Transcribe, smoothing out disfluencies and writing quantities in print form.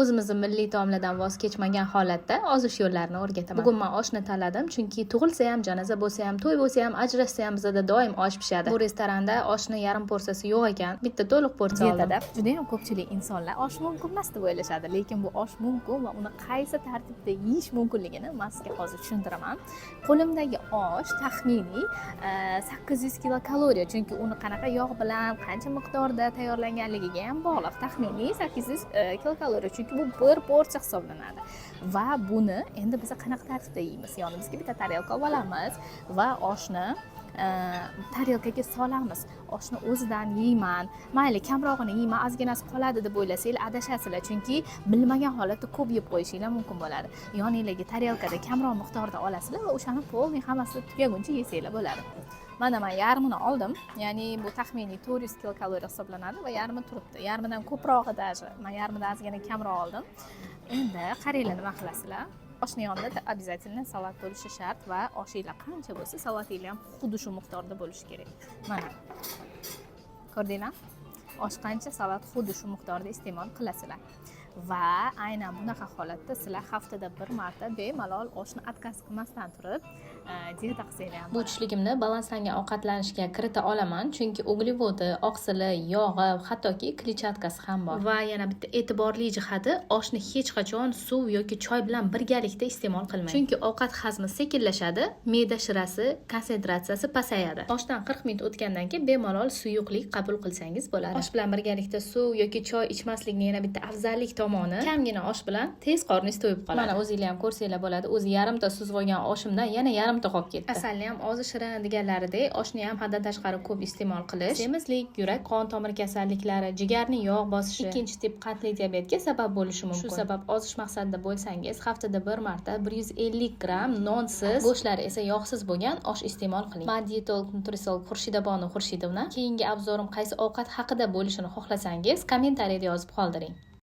O'zimizning milliy taomlardan voz kechmagan holatda ozish yo'llarini o'rgataman. Bugun men oshni tanladim, chunki tug'ilsa ham, janoza bo'lsa ham, to'y bo'lsa ham, ajrashsa ham bizda doim osh pishadi. Bu restoranda oshni yarim porsiyasi yo'q ekan, bitta to'liq porsiya oldim. Dietada juda ham ko'pchilik insonlar osh mumkin emas deb o'ylashadi, lekin bu osh mumkin va uni qaysi tartibda yeyish mumkinligini men sizga hozir tushuntiraman. Qo'limdagi osh taxminiy 800 kilokaloriya, chunki uni qanaqa yog' bilan, qancha miqdorda tayyorlanganligiga ham bog'liq. Taxminiy 800 kilokaloriya, chunki bu bir porsiya hisoblanadi. Va buni endi biz qanaqa tartibda yeymiz? Yonimizga bitta tarelka olamiz va oshni tarelkaga solamiz. Oshni o'zidan yeyman, mayli kamrog'ini yeyman, ozginasi qoladi deb o'ylasanglar adashasizlar, chunki bilmagan holatda ko'p yeb qo'yishinglar mumkin bo'ladi. Yoningizga tarelkada kamroq miqdorda olasizlar va o'shani polniy hammasi tugaguncha yesanglar bo'ladi. Mana men yarmini oldim, ya'ni bu taxminiy 400 kilokaloriya hisoblanadi va yarmi turibdi. Yarmidan ko'prog'i даже. Men yarmidan ozgina kamroq oldim. Endi qaranglar nima qilasizlar? Oshni yonida обязательно salat bo'lishi shart va oshinglar qancha bo'lsa, salatinglar ham xuddi shu miqdorda bo'lishi kerak. Mana. Ko'rdinglar? Osh qancha, salat xuddi shu miqdorda iste'mol qilasizlar. Va aynan bunaqa holatda sizlar haftada bir marta bemalol oshni отказ qilmasdan turib dieta qilsanglar ham bu tushligimni balanslangan ovqatlanishga kirita olaman, chunki uglevodi, oqsili, yog'i, hattoki kletchatkasi ham bor. Va yana bitta e'tiborli jihati, oshni hech qachon suv yoki choy bilan birgalikda iste'mol qilmang. Chunki ovqat hazmi sekinlashadi, me'da shirasi konsentratsiyasi pasayadi. Oshdan 40 minut o'tgandan keyin bemalol suyuqlik qabul qilsangiz bo'ladi. Osh bilan birgalikda suv yoki choy ichmaslikning yana bitta afzallik tomoni, kamgina osh bilan tez qorningiz to'yib qoladi. Mana o'zingizlar ham ko'rsanglar bo'ladi. O'zi yarimta suzib olgan oshimdan yana yarimta qolib ketdi. Asalni ham ozi shirin deganlaridek, oshni ham haddan tashqari ko'p iste'mol qilish semizlik, yurak qon tomir kasalliklari, jigarning yog' bosishi, ikkinchi tip qandli diabetga sabab bo'lishi mumkin. Shu sabab ozish maqsadida bo'lsangiz, haftada bir marta 150 gram nonsiz, go'shtlari esa yog'siz bo'lgan osh iste'mol qiling. Men dietolog nutrisolog Xurshida Bonu Xurshidovna keyingi obzorim qaysi ovqat haqida bo'lishini xohlasangiz, kommentariyada yozib qoldiring.